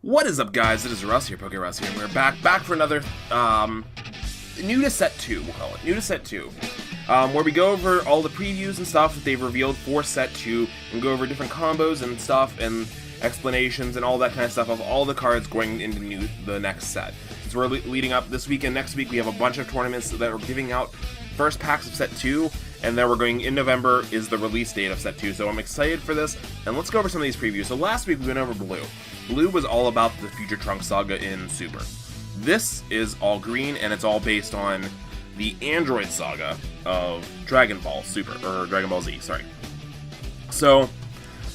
What is up, guys? It is Russ here, PokeRuss here, and we're back for another, new to set 2, we'll call it. New to set 2. Where we go over all the previews and stuff that they've revealed for set 2, and go over different combos and stuff, and explanations and all that kind of stuff of all the cards going into the next set. So we're leading up this week and next week, we have a bunch of tournaments that are giving out first packs of set 2, and then we're going in November is the release date of set 2, so I'm excited for this, and let's go over some of these previews. So last week we went over Blue. Blue was all about the Future Trunks saga in Super. This is all green, and it's all based on the Android saga of Dragon Ball Super, or Dragon Ball Z, sorry. So,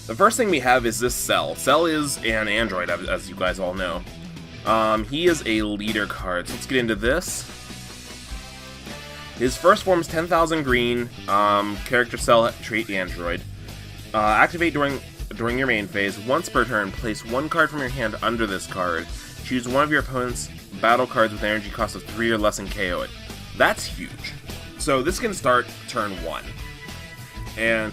the first thing we have is this Cell. Cell is an android, as you guys all know. He is a leader card, so let's get into this. His first form is 10,000 green, character Cell trait android. Activate during your main phase. Once per turn, place one card from your hand under this card. Choose one of your opponent's battle cards with energy cost of 3 or less and KO it. That's huge. So this can start turn 1. And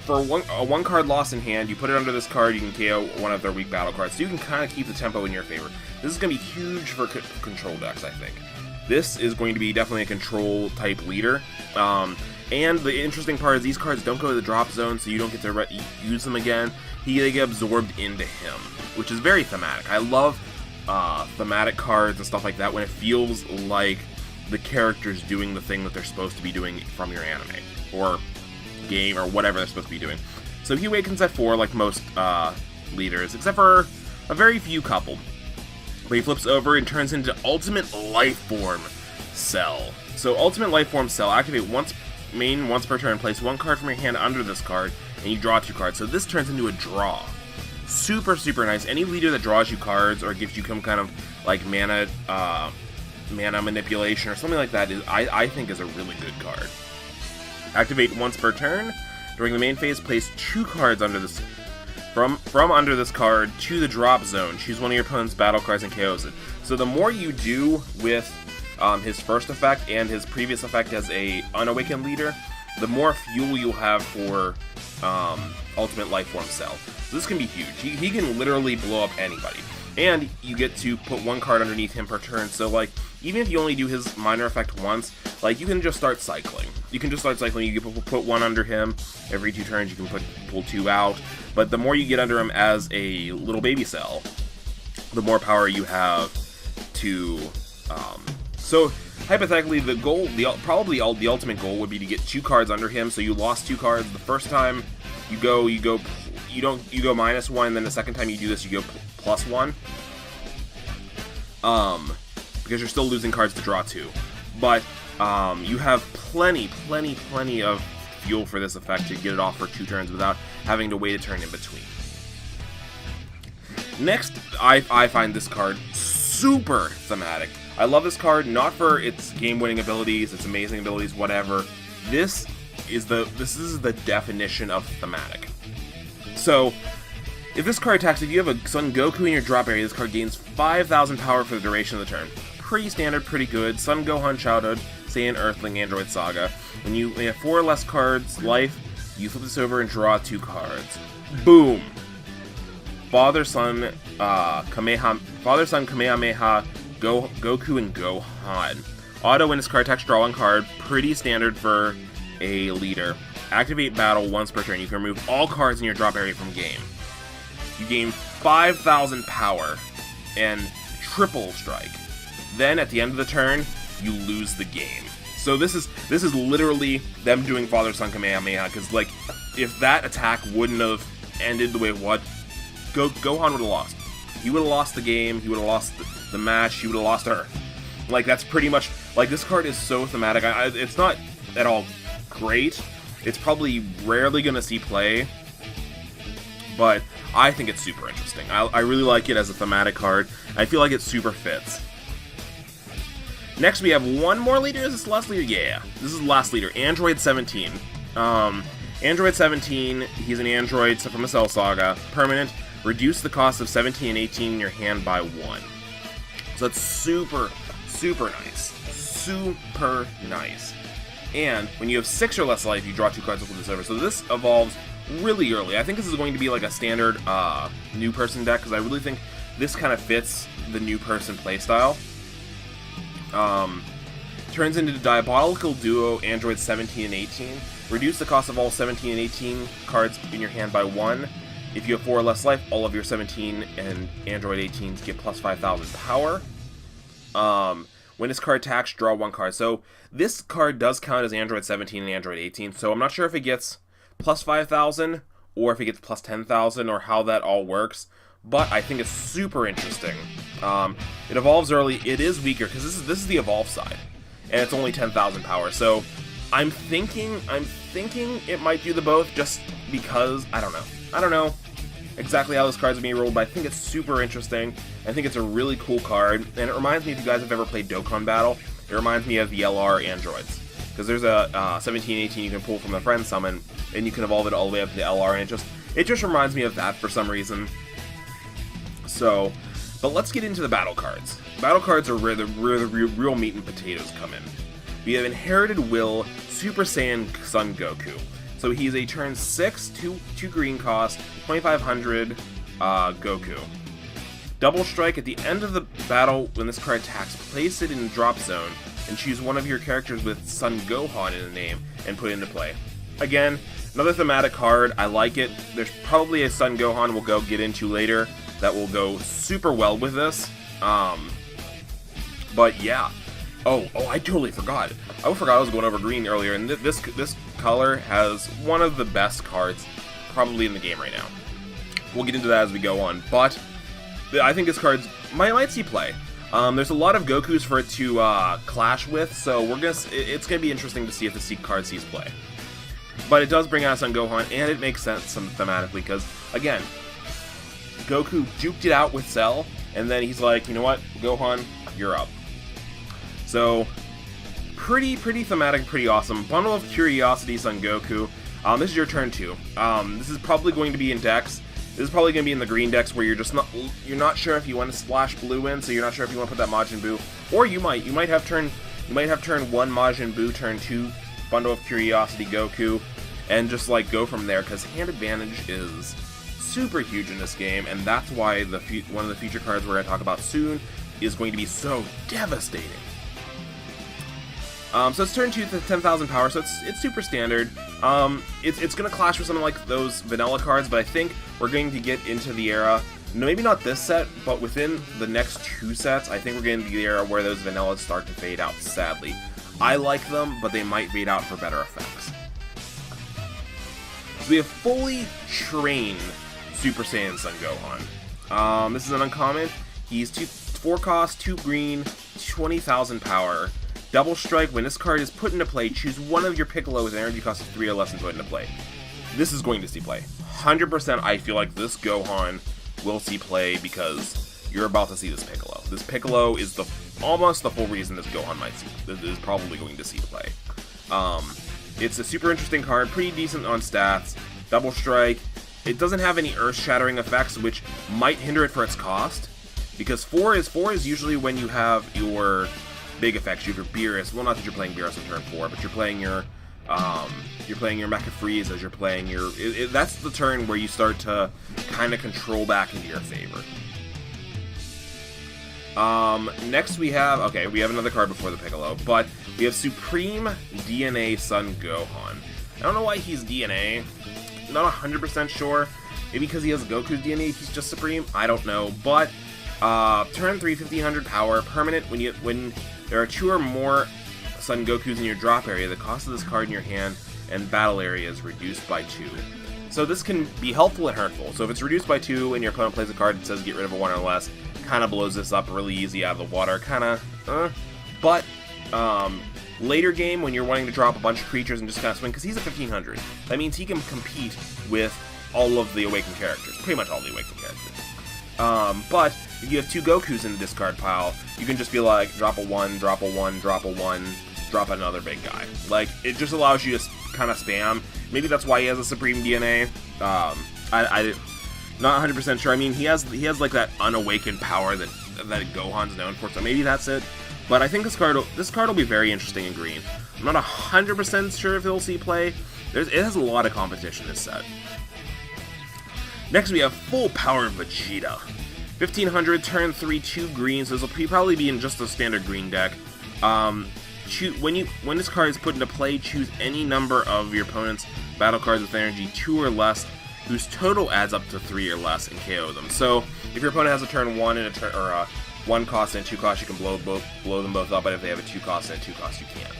for a one card lost in hand, you put it under this card, you can KO one of their weak battle cards. So you can kind of keep the tempo in your favor. This is going to be huge for control decks, I think. This is going to be definitely a control type leader. And the interesting part is these cards don't go to the drop zone, so you don't get to use them again. They get absorbed into him, which is very thematic. I love thematic cards and stuff like that when it feels like the character's doing the thing that they're supposed to be doing from your anime, or game, or whatever they're supposed to be doing. So he awakens at 4 like most leaders, except for a very few couple. But he flips over and turns into Ultimate Life Form Cell. So Ultimate Life Form Cell, activate once per turn, place one card from your hand under this card, and you draw 2 cards. So this turns into a draw. Super, super nice. Any leader that draws you cards or gives you some kind of like mana manipulation or something like that I think is a really good card. Activate once per turn. During the main phase, place 2 cards under this from under this card to the drop zone. Choose one of your opponent's battle cards and KOs it. So the more you do with his first effect and his previous effect as a unawakened leader, the more fuel you'll have for Ultimate Life Form Cell. So this can be huge. He can literally blow up anybody. And you get to put one card underneath him per turn, so like, even if you only do his minor effect once, like, you can just start cycling. You can put one under him every 2 turns, you can pull 2 out, but the more you get under him as a little baby Cell, the more power you have to, so, hypothetically, the goal, probably the ultimate goal would be to get 2 cards under him, so you lost 2 cards the first time, you go -1, then the second time you do this, you go +1. Because you're still losing cards to draw 2. But, you have plenty of fuel for this effect to get it off for 2 turns without having to wait a turn in between. Next, I find this card super thematic. I love this card, not for its game-winning abilities, its amazing abilities, whatever. This is the definition of thematic. So, if this card attacks, if you have a Son Goku in your drop area, this card gains 5,000 power for the duration of the turn. Pretty standard, pretty good. Son Gohan Childhood, Saiyan Earthling, Android Saga. When you have 4 or less cards life, you flip this over and draw 2 cards. Boom! Father-Son Kamehameha, Goku and Gohan. Auto when this card attacks, draw 1 card. Pretty standard for a leader. Activate battle once per turn. You can remove all cards in your drop area from game. You gain 5,000 power and triple strike. Then at the end of the turn, you lose the game. So this is literally them doing Father-Son Kamehameha, because like, if that attack wouldn't have ended the way it would, Gohan would have lost. He would have lost the game, he would have lost the match, he would have lost Earth. Like, that's pretty much, like, this card is so thematic. It's not at all great. It's probably rarely going to see play, but I think it's super interesting. I really like it as a thematic card. I feel like it super fits. Next, we have one more leader. Is this the last leader? Yeah, this is the last leader. Android 17. Android 17, he's an android from a Cell Saga. Permanent. Reduce the cost of 17 and 18 in your hand by 1. So that's super, super nice. Super nice. And when you have 6 or less life, you draw 2 cards with this over. So this evolves really early. I think this is going to be like a standard new person deck, because I really think this kind of fits the new person playstyle. Turns into the Diabolical Duo Android 17 and 18. Reduce the cost of all 17 and 18 cards in your hand by 1. If you have 4 or less life, all of your 17 and Android 18s get plus 5,000 power. When this card attacks, draw 1 card. So this card does count as Android 17 and Android 18, so I'm not sure if it gets plus 5,000 or if it gets plus 10,000 or how that all works, but I think it's super interesting. It evolves early. It is weaker because this is the evolve side, and it's only 10,000 power. So I'm thinking it might do the both just because I don't know exactly how this card's being rolled, but I think it's super interesting. I think it's a really cool card, and it reminds me, if you guys have ever played Dokkan Battle, it reminds me of the LR androids, because there's a 17-18 you can pull from the friend summon, and you can evolve it all the way up to the LR, and it just reminds me of that for some reason. So, but let's get into the battle cards. Battle cards are where the real meat and potatoes come in. We have Inherited Will Super Saiyan Son Goku. So he's a turn 6, 2 green cost, 2,500 Goku. Double Strike. At the end of the battle, when this card attacks, place it in the drop zone and choose one of your characters with Son Gohan in the name and put it into play. Again, another thematic card. I like it. There's probably a Son Gohan we'll go get into later that will go super well with this. But yeah. Oh, I totally forgot. I forgot I was going over green earlier, and this color has one of the best cards probably in the game right now. We'll get into that as we go on, but I think this card might see play. There's a lot of Gokus for it to clash with, so it's gonna be interesting to see if the card sees play. But it does bring out Son Gohan, and it makes sense thematically, because again, Goku juked it out with Cell, and then he's like, you know what, Gohan, you're up. So, pretty thematic, pretty awesome. Bundle of Curiosity, Son Goku. This is your turn 2. This is probably going to be in decks. This is probably going to be in the green decks where you're not sure if you want to splash blue in, so you're not sure if you want to put that Majin Buu, or you might have turn 1 Majin Buu, turn 2 Bundle of Curiosity Goku, and just like go from there, because hand advantage is super huge in this game, and that's why one of the future cards we're going to talk about soon is going to be so devastating. So it's turn 2 to 10,000 power, so it's super standard. It's going to clash with something like those vanilla cards, but I think we're going to get into the era, maybe not this set, but within the next 2 sets, I think we're getting into the era where those vanillas start to fade out, sadly. I like them, but they might fade out for better effects. So we have fully trained Super Saiyan Son Gohan. This is an uncommon. He's 4 cost, 2 green, 20,000 power. Double Strike. When this card is put into play, choose one of your Piccolo with an energy cost of 3 or less and put into play. This is going to see play. 100% I feel like this Gohan will see play because you're about to see this Piccolo. This Piccolo is almost the full reason this Gohan is probably going to see play. It's a super interesting card, pretty decent on stats. Double Strike. It doesn't have any earth-shattering effects, which might hinder it for its cost, because 4 is usually when you have your big effects. You have your Beerus. Well, not that you're playing Beerus on turn 4, but you're playing your Mecha Friezas. You're playing your. That's the turn where you start to kind of control back into your favor. Next we have another card before the Piccolo, but we have Supreme DNA Son Gohan. I don't know why he's DNA. Not 100% sure. Maybe because he has Goku's DNA, he's just Supreme. I don't know, but turn 3, 1,500 power, permanent. When there are 2 or more Son Gokus in your drop area, the cost of this card in your hand and battle area is reduced by 2. So this can be helpful and hurtful. So if it's reduced by 2 and your opponent plays a card that says get rid of a 1 or less, kind of blows this up really easy out of the water, But later game, when you're wanting to drop a bunch of creatures and just kind of swing, because he's a 1,500, that means he can compete with all of the Awakened characters, pretty much all the Awakened characters. But if you have 2 Gokus in the discard pile, you can just be like, drop a 1, drop a 1, drop a 1, drop another big guy. Like, it just allows you to kind of spam. Maybe that's why he has a Supreme DNA. I'm not 100% sure. I mean, he has like that unawakened power that Gohan's known for, so maybe that's it. But I think this card will be very interesting in green. I'm not 100% sure if it'll see play. It has a lot of competition this set. Next we have Full Power Vegeta. 1500, turn 3, 2 green, so this will probably be in just a standard green deck. When this card is put into play, choose any number of your opponent's battle cards with energy 2 or less, whose total adds up to 3 or less, and KO them. So, if your opponent has a turn 1 and a turn, or a 1 cost and a 2 cost, you can blow them both up, but if they have a 2 cost and a 2 cost, you can't.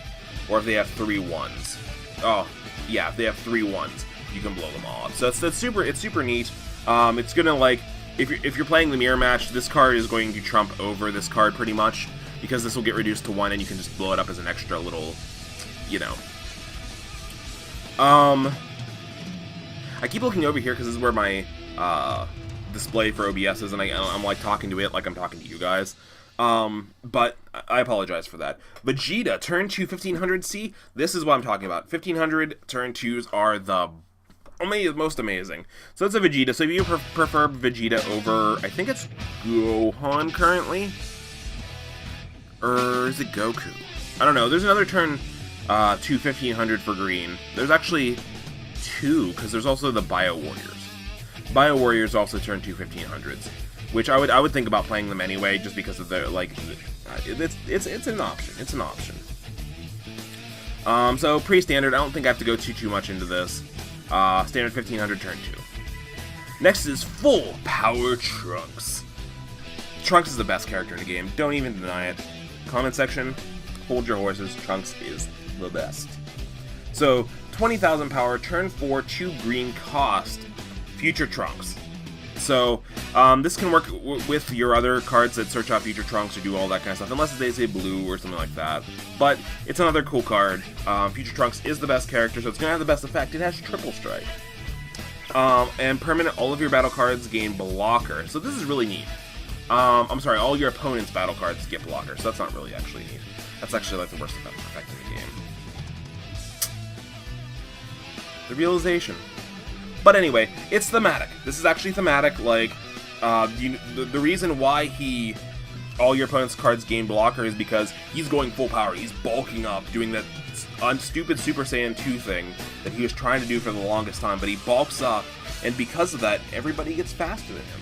Or if they have 3 1s. Oh, yeah, if they have 3 1s, you can blow them all up. So it's super neat. It's gonna, like, if you're playing the mirror match, this card is going to trump over this card pretty much, because this will get reduced to 1 and you can just blow it up as an extra little, you know. I keep looking over here because this is where my display for OBS is, and I'm like talking to it like I'm talking to you guys. But I apologize for that. Vegeta, turn 2, 1500. See, this is what I'm talking about. 1500 turn 2s are the most amazing. So it's a Vegeta. So if you prefer Vegeta over, I think it's Gohan currently, or is it Goku? I don't know. There's another turn 2, 1500 for green. There's actually 2, because there's also the Bio Warriors. Bio Warriors also turn 2 1500s, which I would think about playing them anyway, just because of their, like, it's an option. It's an option. So pre-standard, I don't think I have to go too much into this. Standard 1500 turn 2. Next is Full Power Trunks. Trunks is the best character in the game. Don't even deny it. Comment section, hold your horses. Trunks is the best. So 20,000 power, turn 4, 2 green cost, Future Trunks. So this can work with your other cards that search out Future Trunks or do all that kind of stuff, unless they say blue or something like that. But it's another cool card. Future Trunks is the best character, so it's going to have the best effect. It has Triple Strike. And permanent, all of your battle cards gain Blocker. So this is really neat. I'm sorry, all your opponent's battle cards get Blocker, so that's not really actually neat. That's actually like the worst effect in the game. The realization. But anyway, it's thematic. This is actually thematic. Like, the reason why all your opponent's cards gain Blocker is because he's going full power. He's bulking up, doing that stupid Super Saiyan 2 thing that he was trying to do for the longest time. But he bulks up, and because of that, everybody gets faster than him.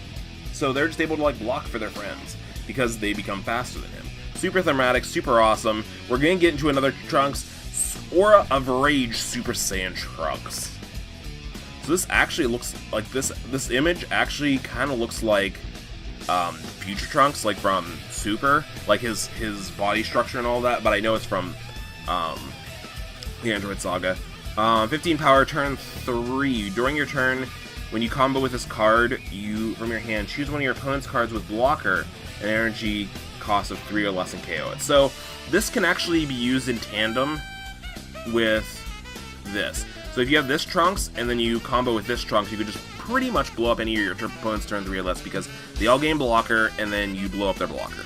So they're just able to, like, block for their friends because they become faster than him. Super thematic, super awesome. We're gonna get into another Trunks, Aura of Rage Super Saiyan Trunks. So this actually looks like this image actually kind of looks like Future Trunks, like from Super, like his body structure and all that. But I know it's from the Android Saga. 15 power, turn 3. During your turn, when you combo with this card, from your hand, choose one of your opponent's cards with Blocker, an energy cost of 3 or less, and KO it. So this can actually be used in tandem with this. So if you have this Trunks, and then you combo with this Trunks, you could just pretty much blow up any of your opponent's turn 3 or less, because they all gain Blocker, and then you blow up their Blocker.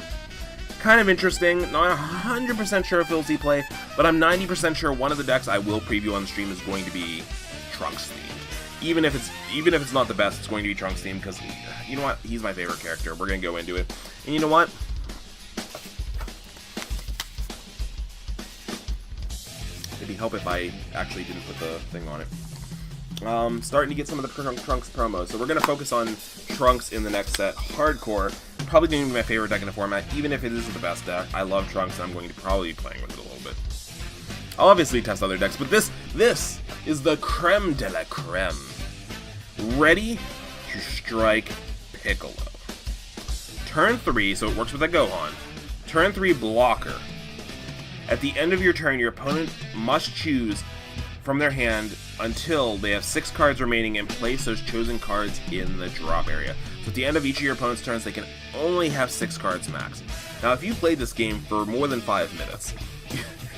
Kind of interesting. Not 100% sure if it'll see play, but I'm 90% sure one of the decks I will preview on the stream is going to be Trunks themed. Even if it's not the best, it's going to be Trunks themed, because, you know what? He's my favorite character. We're going to go into it. And you know what? It'd be help if I actually didn't put the thing on it. Starting to get some of the Trunks promos. So we're going to focus on Trunks in the next set. Hardcore. Probably going to be my favorite deck in the format, even if it isn't the best deck. I love Trunks, and I'm going to probably be playing with it a little bit. I'll obviously test other decks, but this is the creme de la creme. Ready to strike Piccolo. Turn 3, so it works with a Gohan. Turn 3 Blocker. At the end of your turn, your opponent must choose from their hand until they have 6 cards remaining and place those chosen cards in the drop area. So at the end of each of your opponent's turns, they can only have 6 cards max. Now, if you played this game for more than 5 minutes,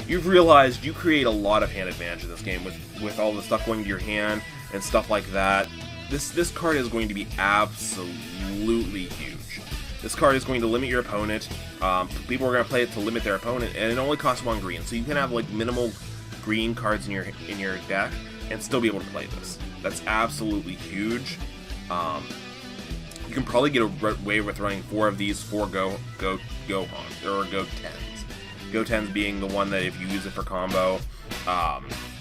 you've realized you create a lot of hand advantage in this game with all the stuff going to your hand and stuff like that. This card is going to be absolutely huge. This card is going to limit your opponent. People are going to play it to limit their opponent, and it only costs 1 green. So you can have like minimal green cards in your deck and still be able to play this. That's absolutely huge. You can probably get away with running 4 of these 4 Gohan or Go 10s. Go 10s being the one that if you use it for combo,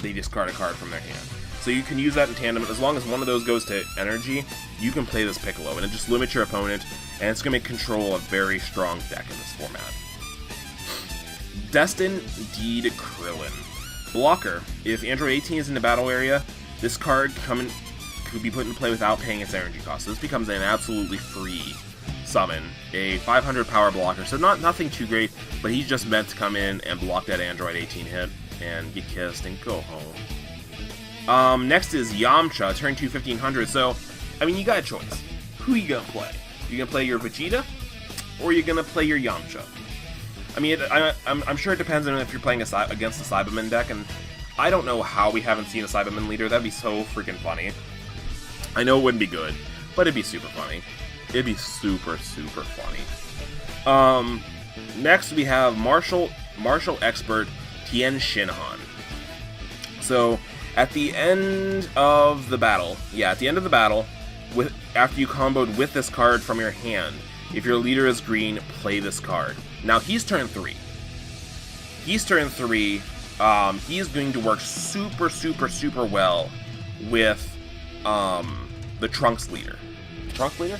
they discard a card from their hand. So you can use that in tandem. As long as one of those goes to energy, you can play this Piccolo, and it just limits your opponent, and it's going to make control a very strong deck in this format. Destined Deed Krillin. Blocker. If Android 18 is in the battle area, this card could be put into play without paying its energy cost. So this becomes an absolutely free summon. A 500 power blocker, so nothing too great, but he's just meant to come in and block that Android 18 hit and get kissed and go home. Next is Yamcha, turn 2 1500. So, I mean, you got a choice. Who you gonna play? You gonna play your Vegeta, or you gonna play your Yamcha? I mean, I'm sure it depends on if you're playing against the Cyberman deck, and I don't know how we haven't seen a Cyberman leader. That'd be so freaking funny. I know it wouldn't be good, but it'd be super funny. It'd be super, super funny. Next we have Martial Expert Tien Shinhan. So, at the end of the battle, after you comboed with this card from your hand, if your leader is green, play this card. Now, he's turn 3. He's turn 3. He is going to work super, super, super well with the Trunks leader. Trunks leader?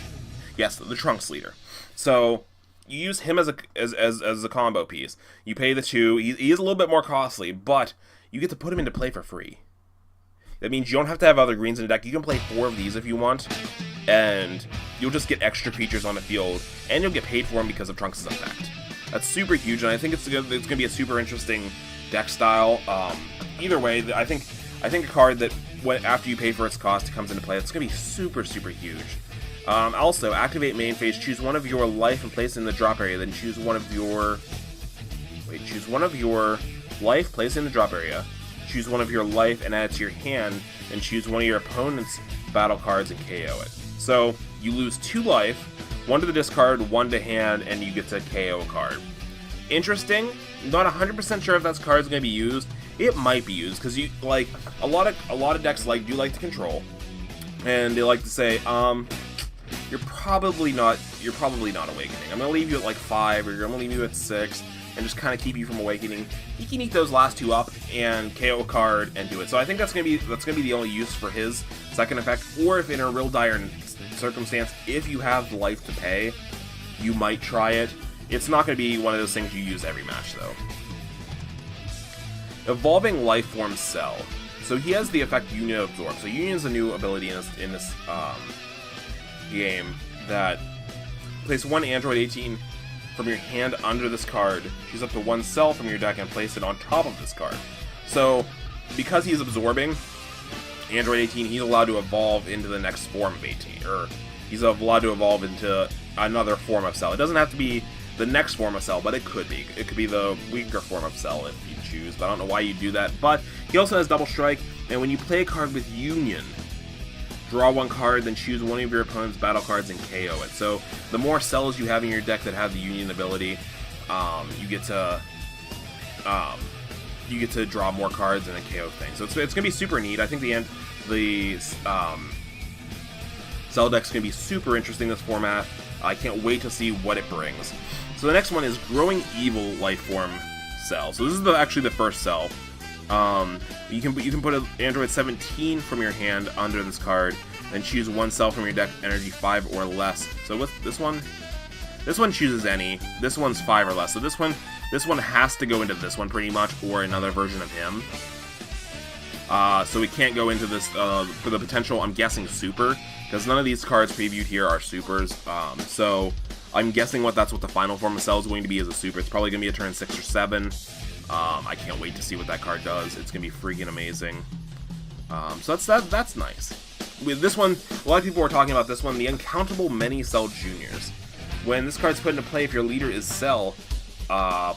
Yes, the Trunks leader. So you use him as a combo piece. You pay the 2. He is a little bit more costly, but you get to put him into play for free. That means you don't have to have other greens in the deck. You can play 4 of these if you want, and you'll just get extra creatures on the field, and you'll get paid for them because of Trunks' effect. That's super huge, and I think it's gonna be a super interesting deck style. Either way, I think a card that after you pay for its cost, it comes into play. It's gonna be super, super huge. Also, activate main phase. Choose one of your life and place it in the drop area. Then choose one of your life, place it in the drop area. Choose one of your life and add it to your hand. And choose one of your opponent's battle cards and KO it. So you lose 2 life, 1 to the discard, 1 to hand, and you get to KO a card. Interesting. Not 100% sure if that card's going to be used. It might be used because you like a lot of decks do like to control, and they like to say, you're probably not awakening. I'm gonna leave you at like 5, or I'm gonna leave you at 6, and just kind of keep you from awakening. You can eat those last 2 up and KO a card and do it. So I think that's gonna be the only use for his second effect. Or if in a real dire circumstance, if you have the life to pay, you might try it. It's not gonna be one of those things you use every match though. Evolving Lifeform Cell. So he has the effect Union Absorb. So Union is a new ability in this game that place 1 Android 18 from your hand under this card, choose up to 1 cell from your deck and place it on top of this card. So, because he's absorbing Android 18, he's allowed to evolve into the next form of 18, or he's allowed to evolve into another form of cell. It doesn't have to be the next form of cell, but it could be. It could be the weaker form of cell if you choose, but I don't know why you do that. But he also has Double Strike, and when you play a card with Union, draw 1 card, then choose one of your opponent's battle cards and KO it. So the more cells you have in your deck that have the Union ability, you get to draw more cards and a KO thing. So it's gonna be super neat. I think the cell deck's gonna be super interesting this format. I can't wait to see what it brings. So the next one is Growing Evil Lifeform Cell. So this is actually the first cell. You can put an Android 17 from your hand under this card, and choose 1 cell from your deck, energy 5 or less. So with this one chooses any. This one's 5 or less. So this one has to go into this one pretty much, or another version of him. So we can't go into this for the potential. I'm guessing super, because none of these cards previewed here are supers. So I'm guessing that's what the final form of cell is going to be as a super. It's probably going to be a turn 6 or 7. I can't wait to see what that card does. It's going to be freaking amazing. So that's nice. With this one, a lot of people were talking about this one, the Uncountable Many Cell Juniors. When this card's put into play, if your leader is Cell,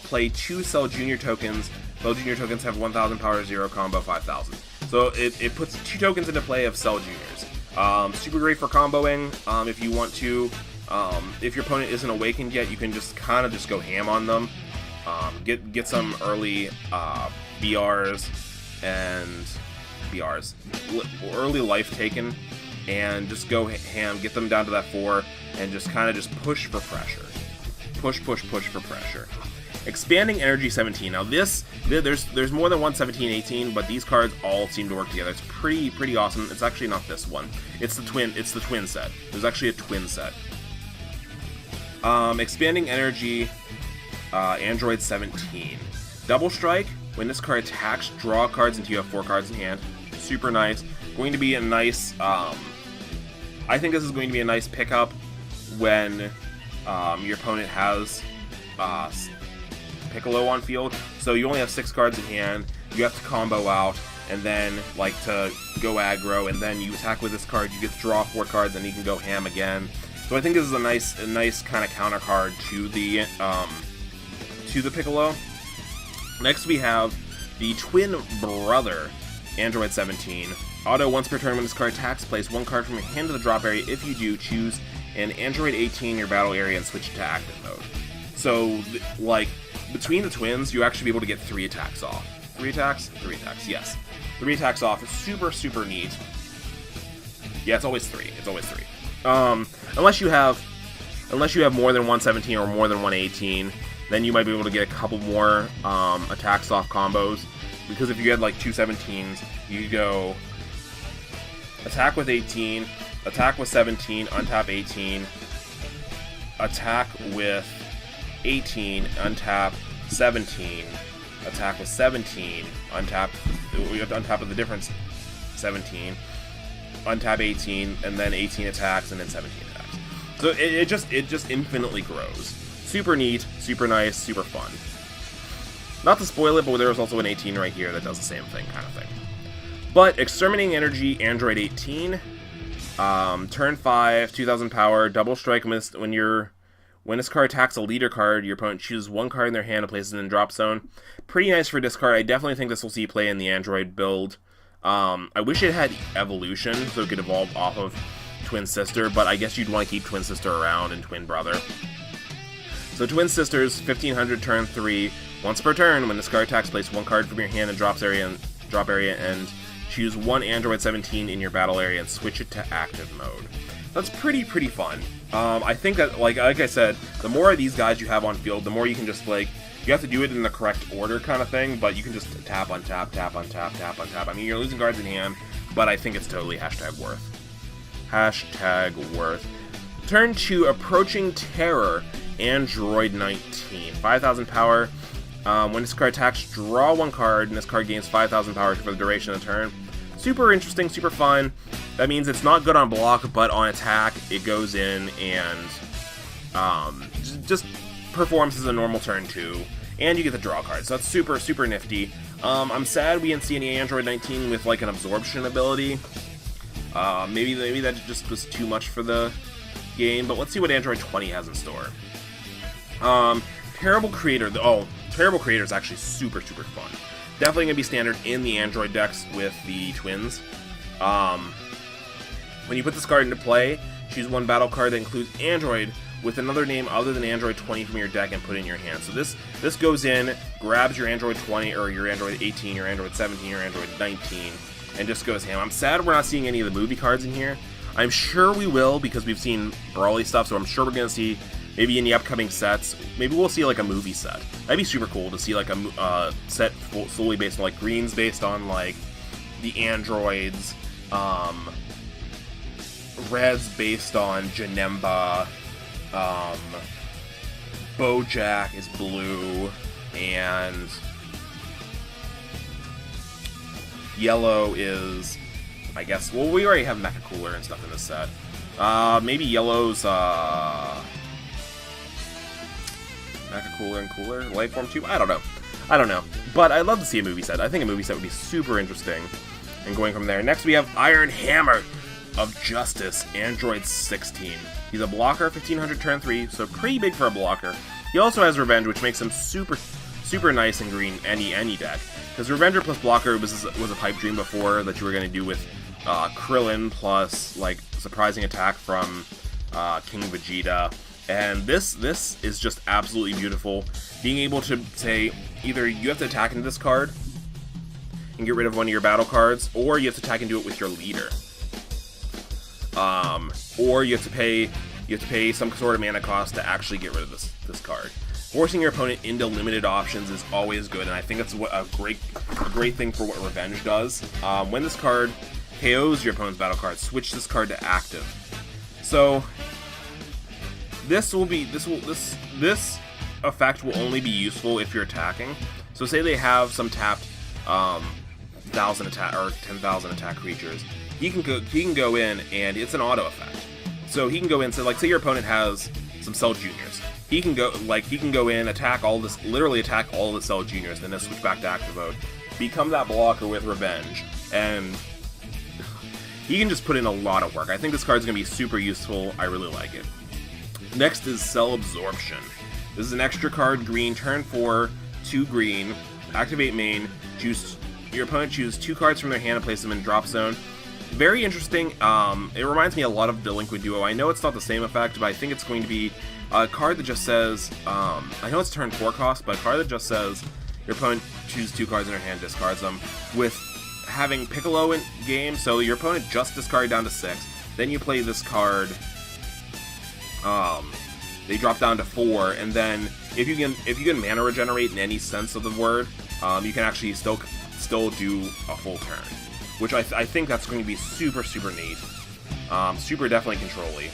play 2 Cell Junior tokens. Cell Junior tokens have 1,000 power, 0 combo, 5,000. So it puts 2 tokens into play of Cell Juniors. Super great for comboing. If you want to, if your opponent isn't awakened yet, you can just kind of go ham on them. Get some early BRs and early life taken, and just go ham, get them down to that 4, and just push for pressure. Push for pressure. Expanding Energy 17. Now there's more than one 17, 18, but these cards all seem to work together. It's pretty awesome. It's actually not this one. It's the twin set. There's actually a twin set. Expanding Energy, Android 17. Double Strike. When this card attacks, draw cards until you have 4 cards in hand. Super nice. Going to be a nice. I think this is going to be a nice pickup when your opponent has Piccolo on field. So you only have 6 cards in hand. You have to combo out, and then like to go aggro, and then you attack with this card. You get to draw 4 cards, and you can go ham again. So I think this is a nice kind of counter card to the Piccolo. Next we have the Twin Brother, Android 17. Auto, once per turn when this card attacks, place 1 card from your hand to the drop area. If you do, choose an Android 18 in your battle area and switch it to active mode. So, like, between the twins, you actually be able to get 3 attacks off. 3 attacks? 3 attacks, yes. 3 attacks off is super neat. Yeah, it's always 3. It's always 3. Unless you have more than 117 or more than 118, then you might be able to get a couple more attacks off combos. Because if you had like 2 17s, you could go attack with 18, attack with 17, untap 18, attack with 18, untap 17, attack with 17, untap, we have to untap with the difference, 17, untap 18, and then 18 attacks, and then 17 attacks. So it just infinitely grows. Super neat, super nice, super fun. Not to spoil it, but there's also an 18 right here that does the same thing, kind of thing. But Exterminating Energy, Android 18, turn 5, 2000 power, double strike when this card attacks a leader card, your opponent chooses 1 card in their hand and places it in the drop zone. Pretty nice for discard. I definitely think this will see play in the Android build. I wish it had evolution, so it could evolve off of Twin Sister, but I guess you'd want to keep Twin Sister around and Twin Brother. So Twin Sisters, 1500, turn 3. Once per turn, when this card attacks, place 1 card from your hand and drop area and choose 1 Android 17 in your battle area and switch it to active mode. That's pretty fun. I think that, like I said, the more of these guys you have on field, the more you can just, like, you have to do it in the correct order kind of thing, but you can just tap, untap, tap, untap, tap, untap. I mean, you're losing cards in hand, but I think it's totally #worth. #worth. Turn 2, Approaching Terror, Android 19. 5000 power. When this card attacks, draw 1 card, and this card gains 5000 power for the duration of the turn. Super interesting, super fun. That means it's not good on block, but on attack, it goes in and just performs as a normal turn 2. And you get the draw card, so that's super nifty. I'm sad we didn't see any Android 19 with like an absorption ability. Maybe that just was too much for the game, but let's see what Android 20 has in store. Terrible Creator. Terrible Creator is actually super fun. Definitely going to be standard in the Android decks with the twins. When you put this card into play, choose 1 battle card that includes Android with another name other than Android 20 from your deck and put it in your hand. So this goes in, grabs your Android 20 or your Android 18, your Android 17, your Android 19, and just goes ham. I'm sad we're not seeing any of the movie cards in here. I'm sure we will because we've seen Brawly stuff, so I'm sure we're going to see maybe in the upcoming sets, maybe we'll see like a movie set. That'd be super cool to see like a set solely based on like greens based on like the androids, reds based on Janemba, Bojack is blue, and yellow is, I guess, well, we already have Mecha Cooler and stuff in this set. Maybe yellow's, Mecha Cooler and Cooler? Lifeform 2? I don't know. But I'd love to see a movie set. I think a movie set would be super interesting. And going from there. Next we have Iron Hammer of Justice, Android 16. He's a blocker, 1500 turn 3, so pretty big for a blocker. He also has Revenge, which makes him super nice in green any deck. Because Revenger plus blocker was a pipe dream before that you were going to do with Krillin plus like surprising attack from King Vegeta. And this is just absolutely beautiful. Being able to say either you have to attack into this card and get rid of one of your battle cards, or you have to attack and do it with your leader. Or you have to pay some sort of mana cost to actually get rid of this card. forcing your opponent into limited options is always good, and I think that's what a great thing for what Revenge does. When this card KOs your opponent's battle card, switch this card to active. So this effect will only be useful if you're attacking. So say they have some tapped 1,000 attack or 10,000 attack creatures. He can go in and it's an auto effect. So he can go in. So like say your opponent has some Cell Juniors. He can go in, literally attack all the Cell Juniors, then switch back to active mode, become that blocker with Revenge, and he can just put in a lot of work. I think this card's gonna be super useful. I really like it. Next is Cell Absorption. This is an extra card, green, turn 4, 2 green, activate main, your opponent choose 2 cards from their hand and place them in drop zone. Very interesting. It reminds me a lot of Delinquent Duo. I know it's not the same effect, but I think it's going to be a card that just says, I know it's turn 4 cost, but a card that just says your opponent choose 2 cards in their hand, discards them, with having Piccolo in game, so your opponent just discarded down to 6, then you play this card, they drop down to 4, and then if you can mana regenerate in any sense of the word, you can actually still do a full turn, which I think that's going to be super neat, super definitely control-y.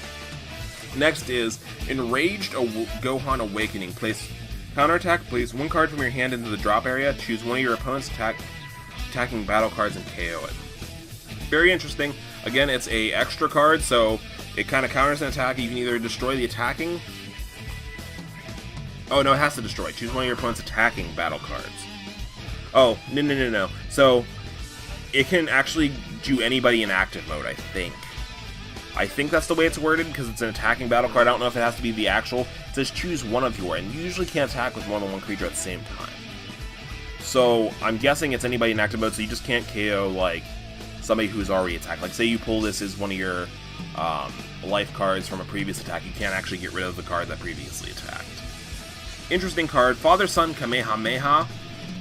Next is Enraged Gohan Awakening. Place counterattack. Place 1 card from your hand into the drop area. Choose one of your opponent's attacking battle cards and KO it. Very interesting. Again, it's a extra card, so it kind of counters an attack. You can either destroy the attacking. Oh no, it has to destroy. Choose one of your opponent's attacking battle cards. Oh no. So it can actually do anybody in active mode, I think. I think that's the way it's worded, because it's an attacking battle card. I don't know if it has to be the actual. It says choose one of your, and you usually can't attack with more than 1 creature at the same time. So I'm guessing it's anybody in active mode, so you just can't KO, like, somebody who's already attacked. Like, say you pull this as one of your life cards from a previous attack, you can't actually get rid of the card that previously attacked. Interesting card, Father-Son Kamehameha.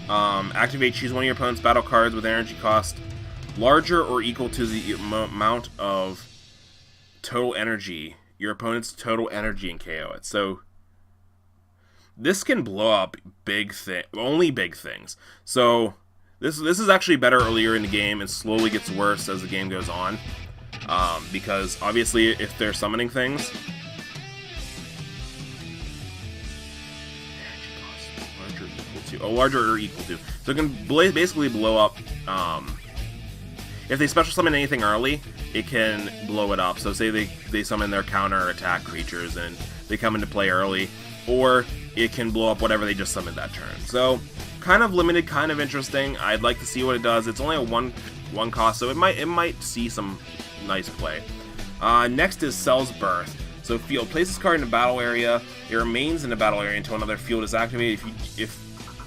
Activate, choose one of your opponent's battle cards with energy cost larger or equal to the amount of total energy, your opponent's total energy, and KO it. So this can blow up only big things. So this is actually better earlier in the game and slowly gets worse as the game goes on. Because obviously if they're summoning things, larger or equal to. So it can basically blow up. If they special summon anything early, it can blow it up. So say they summon their counter attack creatures and they come into play early, or it can blow up whatever they just summoned that turn. So kind of limited, kind of interesting. I'd like to see what it does. It's only a one cost, so it might see some nice play. Next is Cell's Birth. So field, place this card in a battle area. It remains in the battle area until another field is activated. If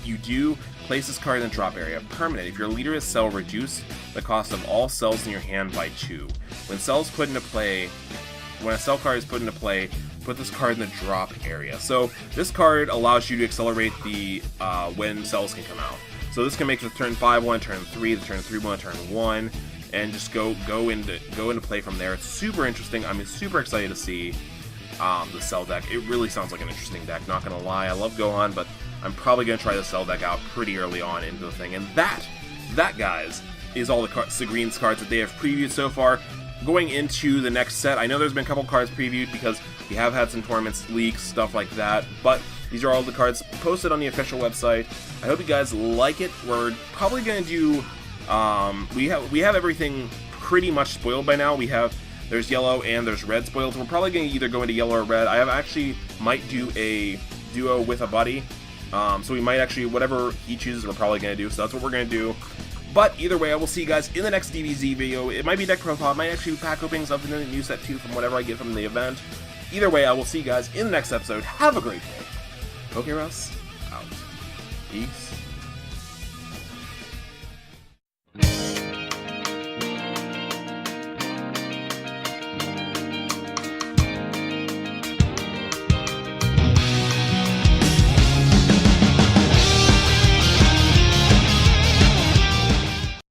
you do, place this card in the drop area. Permanent. If your leader is Cell, reduce the cost of all cells in your hand by 2. When a cell card is put into play, put this card in the drop area. So this card allows you to accelerate the when cells can come out. So this can make the turn 5 one, turn 3, the turn 3 one, turn 1, and just go into play from there. It's super interesting. I'm super excited to see the Cell deck. It really sounds like an interesting deck. Not gonna lie, I love Gohan, but I'm probably gonna try the Cell deck out pretty early on into the thing. And that guys, is all the Green's cards that they have previewed so far. Going into the next set, I know there's been a couple cards previewed because we have had some tournaments, leaks, stuff like that, but these are all the cards posted on the official website. I hope you guys like it. We're probably going to do, we have everything pretty much spoiled by now. There's yellow and there's red spoiled, so we're probably going to either go into yellow or red. Might do a duo with a buddy, so we might actually, whatever he chooses, we're probably going to do, so that's what we're going to do. But either way, I will see you guys in the next DBZ video. It might be deck profile, it might actually be pack openings of the new set too from whatever I get from the event. Either way, I will see you guys in the next episode. Have a great day. PokeRuss out. Peace.